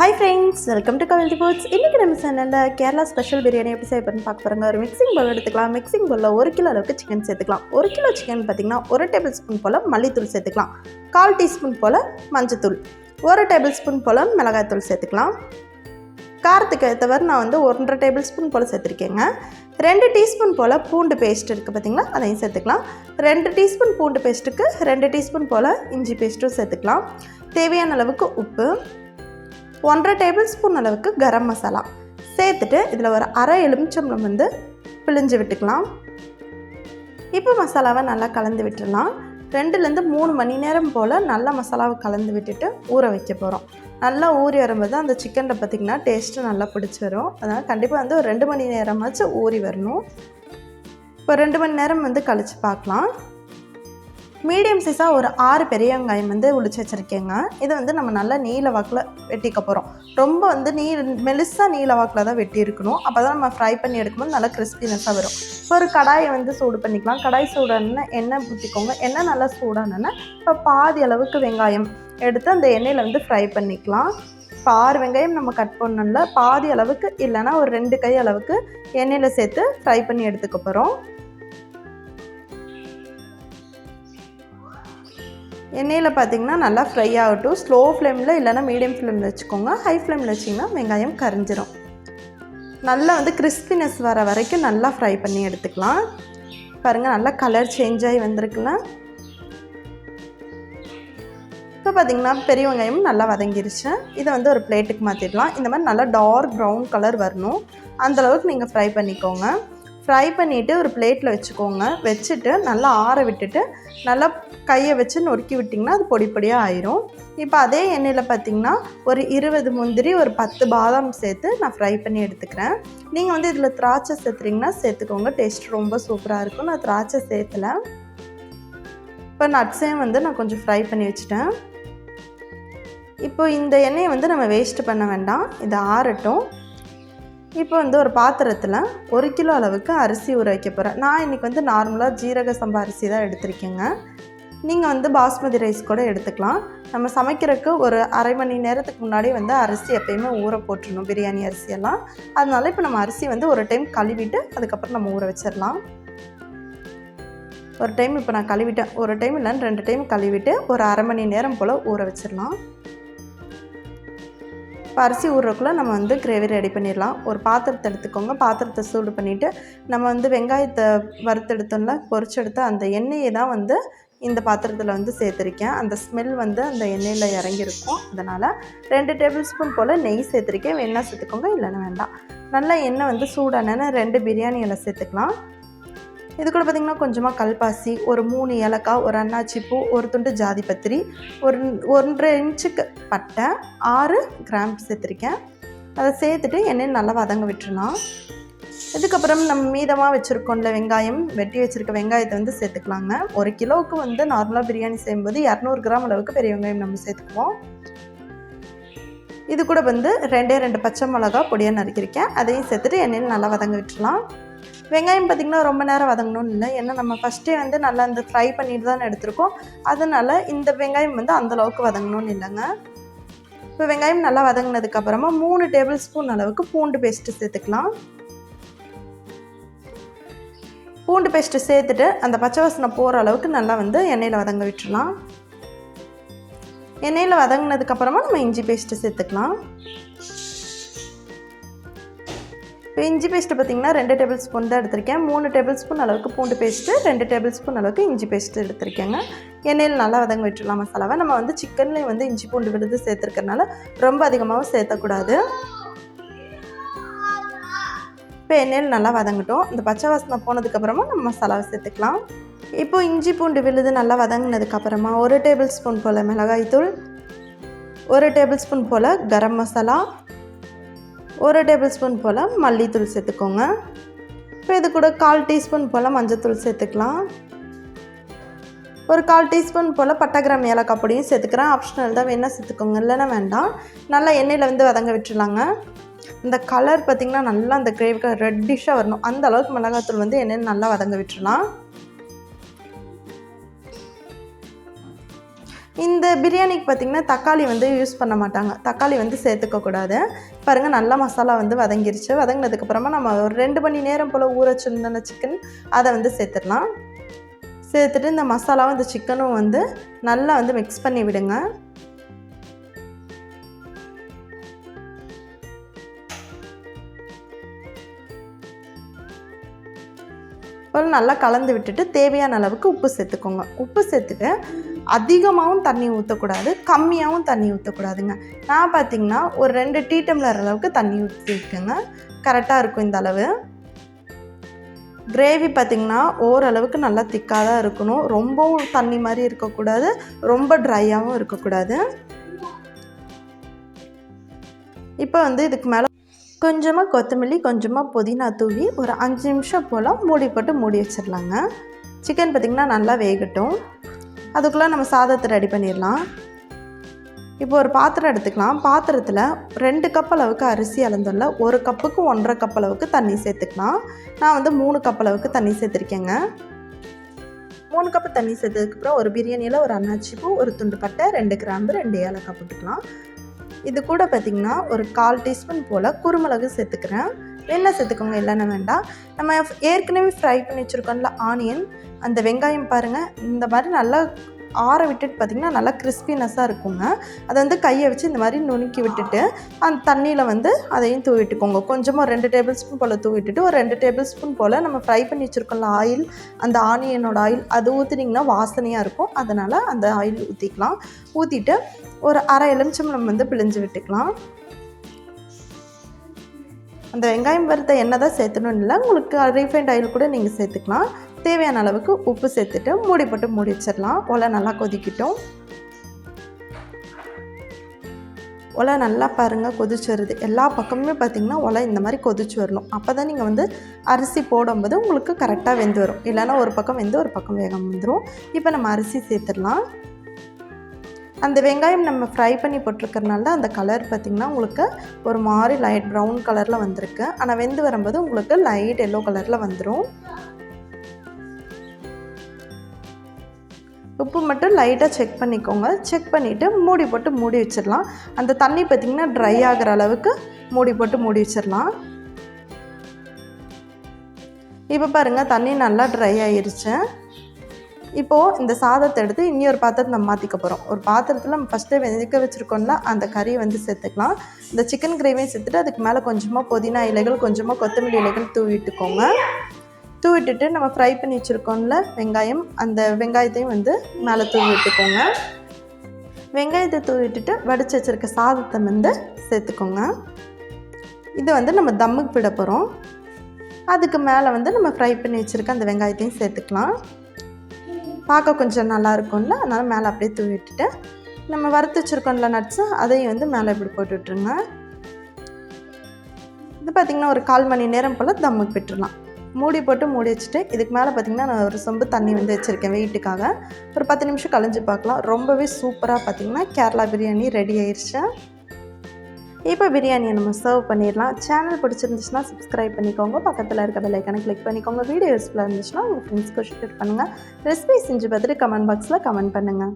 Hi friends, welcome to Kavaldi Foods. இன்னைக்கு நம்ம சேனல்ல கேரளா ஸ்பெஷல் பிரியாணி எப்படி செய்யறதுன்னு பார்க்க போறோங்க. ஒரு மிக்சிங் பவுல் எடுத்துக்கலாம். மிக்சிங் பவுல்ல 1 கிலோ அளவுக்கு சிக்கன் சேர்த்துக்கலாம். 1 கிலோ சிக்கன் பாத்தீங்கன்னா 1 டேபிள் ஸ்பூன் போல மல்லித்தூள் சேர்த்துக்கலாம். 1/4 டீஸ்பூன் போல மஞ்சள்தூள், 1 டேபிள் ஸ்பூன் போல மிளகாய் தூள் சேர்த்துக்கலாம். காரத்துக்கு ஏற்றவாறு நான் 1.5 டேபிள் ஸ்பூன் போல் சேர்த்துருக்கேங்க. 2 டீஸ்பூன் போல் பூண்டு பேஸ்ட் இருக்குது பார்த்திங்களா, அதையும் சேர்த்துக்கலாம். 2 டீஸ்பூன் பூண்டு பேஸ்ட்டுக்கு 2 டீஸ்பூன் போல் இஞ்சி பேஸ்ட்டும் சேர்த்துக்கலாம். தேவையான அளவுக்கு உப்பு, 1.5 டேபிள் ஸ்பூன் அளவுக்கு கரம் மசாலா சேர்த்துட்டு இதில் ஒரு அரை எலுமிச்சம்பழம் பிழிஞ்சு விட்டுக்கலாம். இப்போ மசாலாவை நல்லா கலந்து விட்டுடலாம். 2லேருந்து 3 மணி நேரம் போல் நல்லா மசாலாவை கலந்து விட்டுட்டு ஊற வைக்க போகிறோம். நல்லா ஊறி வரும்போது அந்த சிக்கனில் பார்த்திங்கன்னா டேஸ்ட்டு நல்லா பிடிச்சி வரும். அதனால் கண்டிப்பாக ஒரு 2 மணி நேரமாச்சு ஊறி வரணும். இப்போ 2 மணி நேரம் கழித்து பார்க்கலாம். மீடியம் சைஸாக ஒரு 6 பெரிய வெங்காயம் உளிச்சு வச்சுருக்கேங்க. இதை நம்ம நல்லா நீல வாக்கில் வெட்டிக்க போகிறோம். ரொம்ப மெலிசாக நீல வாக்கில் தான் வெட்டி இருக்கணும். அப்போ தான் நம்ம ஃப்ரை பண்ணி எடுக்கும்போது நல்லா கிறிஸ்பினஸாக வரும். இப்போ ஒரு கடாயை சூடு பண்ணிக்கலாம். கடாய் சூடான எண்ணெய் ஊற்றிக்கோங்க. எண்ணெய் நல்லா சூடானோன்னா இப்போ பாதி அளவுக்கு வெங்காயம் எடுத்து அந்த எண்ணெயில் ஃப்ரை பண்ணிக்கலாம். இப்போ 6 வெங்காயம் நம்ம கட் பண்ணணும்ல, பாதி அளவுக்கு இல்லைன்னா ஒரு 2 கை அளவுக்கு எண்ணெயில் சேர்த்து ஃப்ரை பண்ணி எடுத்துக்க போகிறோம். எண்ணெயில் பார்த்திங்கன்னா நல்லா ஃப்ரை ஆகட்டும். ஸ்லோ ஃப்ளேமில் இல்லைனா மீடியம் ஃப்ளேமில் வச்சுக்கோங்க. ஹை ஃப்ளேமில் வச்சிங்கன்னா வெங்காயம் கரிஞ்சிரும். நல்லா கிறிஸ்பினஸ் வர வரைக்கும் நல்லா ஃப்ரை பண்ணி எடுத்துக்கலாம். பாருங்கள், நல்லா கலர் சேஞ்ச் ஆகி வந்திருக்குல்ல. இப்போ பார்த்திங்கன்னா பெரிய வெங்காயம் நல்லா வதங்கிருச்சு. இதை ஒரு பிளேட்டுக்கு மாற்றிடலாம். இந்த மாதிரி நல்லா டார்க் ப்ரௌன் கலர் வரணும், அந்தளவுக்கு நீங்கள் ஃப்ரை பண்ணிக்கோங்க. ஃப்ரை பண்ணிவிட்டு ஒரு பிளேட்டில் வச்சுக்கோங்க. வச்சுட்டு நல்லா ஆற விட்டுட்டு நல்லா கையை வச்சு நொறுக்கி விட்டிங்கன்னா அது பொடி பொடியாக ஆயிரும். இப்போ அதே எண்ணெயில் பார்த்திங்கன்னா ஒரு 20 முந்திரி, ஒரு 10 பாதாம் சேர்த்து நான் ஃப்ரை பண்ணி எடுத்துக்கிறேன். நீங்கள் இதில் திராட்சை சேர்த்துறீங்கன்னா சேர்த்துக்கோங்க. டேஸ்ட் ரொம்ப சூப்பராக இருக்கும். நான் திராட்சை சேர்த்தலை. இப்போ நட்ஸையும் நான் கொஞ்சம் ஃப்ரை பண்ணி வச்சுட்டேன். இப்போ இந்த எண்ணெயை நம்ம வேஸ்ட் பண்ண வேண்டாம், இது ஆறட்டும். இப்போ ஒரு பாத்திரத்தில் 1 கிலோ அளவுக்கு அரிசி ஊற வைக்க போகிறேன். நான் இன்றைக்கி நார்மலாக ஜீரக சம்பா அரிசி தான் எடுத்திருக்கேங்க. நீங்கள் பாஸ்மதி ரைஸ் கூட எடுத்துக்கலாம். நம்ம சமைக்கிறதுக்கு ஒரு அரை மணி நேரத்துக்கு முன்னாடி அரிசி எப்பயுமே ஊற போட்டுடணும், பிரியாணி அரிசியெல்லாம். அதனால இப்போ நம்ம அரிசி ஒரு டைம் கழுவிட்டு அதுக்கப்புறம் நம்ம ஊற வச்சிடலாம். ஒரு டைம் இப்போ நான் கழுவிட்டேன். ஒரு டைம் இல்லைன்னு 2 டைம் கழுவிட்டு ஒரு அரை மணி நேரம் போல் ஊற வச்சிடலாம். இப்போ அரிசி ஊறுறக்குள்ளே நம்ம கிரேவி ரெடி பண்ணிடலாம். ஒரு பாத்திரத்தை எடுத்துக்கோங்க. பாத்திரத்தை சூடு பண்ணிவிட்டு நம்ம வெங்காயத்தை வறுத்தெடுத்தோம்ல, பொரிச்செடுத்து அந்த எண்ணெயை தான் இந்த பாத்திரத்தில் சேர்த்துருக்கேன். அந்த ஸ்மெல் அந்த எண்ணெயில் இறங்கியிருக்கும். அதனால் 2 டேபிள் ஸ்பூன் போல் நெய் சேர்த்துருக்கேன். வேணா சேர்த்துக்கோங்க, இல்லைன்னா வேண்டாம். நல்லா எண்ணெய் சூடான 2 பிரியாணி இலை சேர்த்துக்கலாம். இது கூட பார்த்திங்கன்னா கொஞ்சமாக கல்பாசி, ஒரு 3 ஏலக்காய், ஒரு அன்னாச்சி பூ, ஒரு துண்டு ஜாதி பத்திரி, ஒரு 1.5 இன்ச்சுக்கு பட்டை, 6 கிராம்பு சேர்த்துருக்கேன். அதை சேர்த்துட்டு எண்ணெய் நல்லா வதங்க விட்டுருலாம். இதுக்கப்புறம் நம்ம மீதமாக வச்சுருக்கோம்ல வெங்காயம், வெட்டி வச்சுருக்க வெங்காயத்தை சேர்த்துக்கலாங்க. 1 கிலோவுக்கு நார்மலாக பிரியாணி செய்யும்போது 200 கிராம் அளவுக்கு பெரிய வெங்காயம் நம்ம சேர்த்துக்குவோம். இது கூட 2 பச்சை மிளகா பொடியாக நறுக்கியிருக்கேன். அதையும் சேர்த்துட்டு எண்ணெயில் நல்லா வதங்க விட்டுருலாம். வெங்காயம் பார்த்திங்கன்னா ரொம்ப நேரம் வதங்கணும்னு இல்லை, ஏன்னா நம்ம ஃபஸ்ட்டே நல்லா அந்த ஃப்ரை பண்ணிட்டு தான் எடுத்துருக்கோம். அதனால் இந்த வெங்காயம் அந்தளவுக்கு வதங்கணும்னு இல்லைங்க. இப்போ வெங்காயம் நல்லா வதங்கினதுக்கப்புறமா 3 டேபிள் ஸ்பூன் அளவுக்கு பூண்டு பேஸ்ட்டு சேர்த்துக்கலாம். பூண்டு பேஸ்ட்டு சேர்த்துட்டு அந்த பச்சை வாசனை போகிற அளவுக்கு நல்லா எண்ணெயில் வதங்க விட்டுடலாம். எண்ணெயில் வதங்கினதுக்கப்புறமா நம்ம இஞ்சி பேஸ்ட்டு சேர்த்துக்கலாம். இப்போ இஞ்சி பேஸ்ட்டு பார்த்திங்கன்னா 2 டேபிள் ஸ்பூன் தான் எடுத்திருக்கேன். 3 டேபிள் ஸ்பூன் அளவுக்கு பூண்டு பேஸ்ட்டு, 2 டேபிள் ஸ்பூன் அளவுக்கு இஞ்சி பேஸ்ட்டு எடுத்திருக்கேங்க. எண்ணெயில் நல்லா வதங்க விட்டுடலாம் மசாலாவை. நம்ம சிக்கன்லேயும் இஞ்சி பூண்டு விழுது சேர்த்துருக்கறனால ரொம்ப அதிகமாகவும் சேர்த்தக்கூடாது. இப்போ எண்ணெயில் நல்லா வதங்கட்டும். இந்த பச்சை வாசனை போனதுக்கப்புறமா நம்ம மசாலாவை சேர்த்துக்கலாம். இப்போ இஞ்சி பூண்டு விழுது நல்லா வதங்கினதுக்கப்புறமா 1 டேபிள் ஸ்பூன் போல் மிளகாய்த்தூள், 1 டேபிள் ஸ்பூன் போல் கரம் மசாலா, 1 டேபிள் ஸ்பூன் போல் மல்லித்தூள் சேர்த்துக்கோங்க. இப்போ இது கூட 1/4 டீஸ்பூன் போல் மஞ்சள்தூள் சேர்த்துக்கலாம். ஒரு 1/4 டீஸ்பூன் போல் பட்டை, கிராம், ஏலக்காய் பொடியும் சேர்த்துக்கிறேன். ஆப்ஷனல் தான், வேணால் சேர்த்துக்கோங்க, இல்லைன்னா வேண்டாம். நல்லா எண்ணெயில் வதங்க விட்டுருலாங்க. இந்த கலர் பார்த்திங்கன்னா நல்லா அந்த கிரேவிக்கு ரெட்டிஷாக வரணும். அந்த அளவுக்கு மிளகாத்தூள் எண்ணெயில் நல்லா வதங்க விட்டுருலாம். இந்த பிரியாணிக்கு பார்த்திங்கன்னா தக்காளி வந்து யூஸ் பண்ண மாட்டாங்க, தக்காளி வந்து சேர்த்துக்கக்கூடாது. பாருங்கள் நல்லா மசாலா வந்து வதங்கிருச்சு. வதங்கினதுக்கப்புறமா நம்ம ஒரு 2 மணி நேரம் போல் ஊற வச்சுருந்தோம்னா சிக்கன் அதை வந்து சேர்த்துடலாம். சேர்த்துட்டு இந்த மசாலாவும் இந்த சிக்கனும் வந்து நல்லா வந்து மிக்ஸ் பண்ணி விடுங்க. நல்லா கலந்து விட்டுட்டு தேவையான அளவுக்கு உப்பு சேர்த்துக்கோங்க. உப்பு சேர்த்துட்டு அதிகமாகவும் தண்ணி ஊற்றக்கூடாது, கம்மியாகவும் தண்ணி ஊற்றக்கூடாதுங்க. நான் பார்த்திங்கன்னா ஒரு 2 டீ டம்ளர் அளவுக்கு தண்ணி ஊற்றிருக்கேங்க. கரெக்டாக இருக்கும் இந்த அளவு. கிரேவி பார்த்திங்கன்னா ஓரளவுக்கு நல்லா திக்காக தான் இருக்கணும். ரொம்பவும் தண்ணி மாதிரி இருக்கக்கூடாது, ரொம்ப ட்ரையாகவும் இருக்கக்கூடாது. இப்போ வந்து இதுக்கு மேலே கொஞ்சமாக கொத்தமல்லி, கொஞ்சமாக புதினா தூவி ஒரு 5 நிமிஷம் போல் மூடி போட்டு மூடி வச்சிடலாங்க. சிக்கன் பார்த்திங்கன்னா நல்லா வேகட்டும். அதுக்குள்ளே நம்ம சாதத்தை ரெடி பண்ணிடலாம். இப்போ ஒரு பாத்திரம் எடுத்துக்கலாம். பாத்திரத்தில் 2 கப் அளவுக்கு அரிசி அளந்தோம்ல, 1 கப்புக்கு 1.5 கப் அளவுக்கு தண்ணி சேர்த்துக்கலாம். நான் வந்து 3 கப் அளவுக்கு தண்ணி சேர்த்துருக்கேங்க. 3 கப்பு தண்ணி சேர்த்ததுக்கப்புறம் ஒரு பிரியாணியில் ஒரு அன்னாச்சி பூ, ஒரு துண்டு பட்டை, 2 கிராம்பு, 2 ஏலக்காய் போட்டுக்கலாம். இது கூட பார்த்திங்கன்னா ஒரு 1/4 டீஸ்பூன் போல் குருமிளகு சேர்த்துக்கிறேன். எண்ணெய் சேர்த்துக்கோங்க, இல்லைன்னா வேண்டாம். நம்ம ஏற்கனவே ஃப்ரை பண்ணி வச்சுருக்கோம்ல ஆனியன், அந்த வெங்காயம் பாருங்கள் இந்த மாதிரி நல்லா ஆற விட்டுட்டு பார்த்திங்கன்னா நல்லா கிறிஸ்பினஸ்ஸாக இருக்குங்க. அதை வந்து கையை வச்சு இந்த மாதிரி நுணுக்கி விட்டுட்டு அந்த தண்ணியில் வந்து அதையும் தூவிட்டுக்கோங்க. கொஞ்சமாக 2 டேபிள் ஸ்பூன் போல் தூவிட்டுட்டு ஒரு 2 டேபிள் ஸ்பூன் போல் நம்ம ஃப்ரை பண்ணி வச்சுருக்கோம்ல ஆயில், அந்த ஆனியனோட ஆயில் அது ஊற்றினீங்கன்னா வாசனையாக இருக்கும். அதனால் அந்த ஆயில் ஊற்றிக்கலாம். ஊற்றிட்டு ஒரு அரை எலுமிச்சம்பழம் வந்து பிழிஞ்சு விட்டுக்கலாம். அந்த வெங்காயம் வறுத்த எண்ணெய் தான் சேர்த்துணும் இல்லை, உங்களுக்கு ரீஃபைண்ட் ஆயில் கூட நீங்கள் சேர்த்துக்கலாம். தேவையான அளவுக்கு உப்பு சேர்த்துட்டு மூடி போட்டு மூடி வச்சிடலாம். ஒலை நல்லா கொதிக்கட்டும். ஒலை நல்லா பாருங்கள் கொதிச்சு வருது. எல்லா பக்கமுமே பார்த்திங்கன்னா ஒலை இந்த மாதிரி கொதிச்சு வரணும். அப்போ தான் நீங்கள் வந்து அரிசி போடும்போது உங்களுக்கு கரெக்டாக வெந்து வரும். இல்லைன்னா ஒரு பக்கம் வெந்து ஒரு பக்கம் வேகம் வந்துடும். இப்போ நம்ம அரிசி சேர்த்துடலாம். அந்த வெங்காயம் நம்ம ஃப்ரை பண்ணி போட்டிருக்கறனால தான் அந்த கலர் பார்த்திங்கன்னா உங்களுக்கு ஒரு மாதிரி லைட் ப்ரௌன் கலரில் வந்திருக்கு. ஆனால் வெந்து வரும்போது உங்களுக்கு லைட் எல்லோ கலரில் வந்துடும். உப்பு மட்டும் லைட்டாக செக் பண்ணிக்கோங்க. செக் பண்ணிவிட்டு மூடி போட்டு மூடி வச்சிடலாம். அந்த தண்ணி பார்த்திங்கன்னா ட்ரை ஆகிற அளவுக்கு மூடி போட்டு மூடி வச்சிடலாம். இப்போ பாருங்கள் தண்ணி நல்லா ட்ரை ஆகிருச்சு. இப்போது இந்த சாதத்தை எடுத்து இன்னொரு பாத்திரத்தை நம்ம மாற்றிக்க போகிறோம். ஒரு பாத்திரத்தில் நம்ம ஃபஸ்ட்டு வெந்திக்க வச்சுருக்கோம்ல அந்த கறியை வந்து சேர்த்துக்கலாம். இந்த சிக்கன் கிரேவியும் சேர்த்துட்டு அதுக்கு மேலே கொஞ்சமாக புதினா இலைகள், கொஞ்சமாக கொத்தமல்லி இலைகள் தூவிட்டுக்கோங்க. தூவிட்டுட்டு நம்ம ஃப்ரை பண்ணி வச்சுருக்கோம்ல வெங்காயம், அந்த வெங்காயத்தையும் வந்து மேலே தூவி விட்டுக்கோங்க. வெங்காயத்தை தூவிட்டுட்டு வடித்து வச்சுருக்க சாதத்தை வந்து சேர்த்துக்கோங்க. இது வந்து நம்ம தம்முக்கு விட போகிறோம். அதுக்கு மேலே வந்து நம்ம ஃப்ரை பண்ணி வச்சுருக்க அந்த வெங்காயத்தையும் சேர்த்துக்கலாம். பார்க்க கொஞ்சம் நல்லா இருக்கும்ல, அதனால் மேலே அப்படியே தூவி விட்டுட்டு நம்ம வறுத்து வச்சுருக்கோம்ல நட்ஸு அதையும் வந்து மேலே இப்படி போட்டு விட்டுருங்க. இது பார்த்திங்கன்னா ஒரு 1/4 மணி நேரம் போல் தம்முக்கு விட்டுடலாம். மூடி போட்டு மூடி வச்சுட்டு இதுக்கு மேலே பார்த்திங்கன்னா நான் ஒரு சொம்பு தண்ணி வந்து வச்சுருக்கேன் வெயிட்டுக்காக. ஒரு 10 நிமிஷம் கழிஞ்சு பார்க்கலாம். ரொம்பவே சூப்பராக பார்த்திங்கன்னா கேரளா பிரியாணி ரெடி ஆயிடுச்சு. இப்போ பிரியாணியை நம்ம சர்வ் பண்ணிடலாம். சேனல் பிடிச்சிருந்துச்சுன்னா சப்ஸ்கிரைப் பண்ணிக்கோங்க. பக்கத்தில் இருக்க பெல் ஐக்கானை கிளிக் பண்ணிக்கோங்க. வீடியோ யூஸ்ஃபுல்லாக இருந்துச்சுன்னா உங்கள் ஃப்ரெண்ட்ஸ்க்கு ஷேர் பண்ணுங்கள். ரெசிபி செஞ்சு பார்த்துட்டு கமெண்ட் பாக்ஸில் கமெண்ட் பண்ணுங்கள்.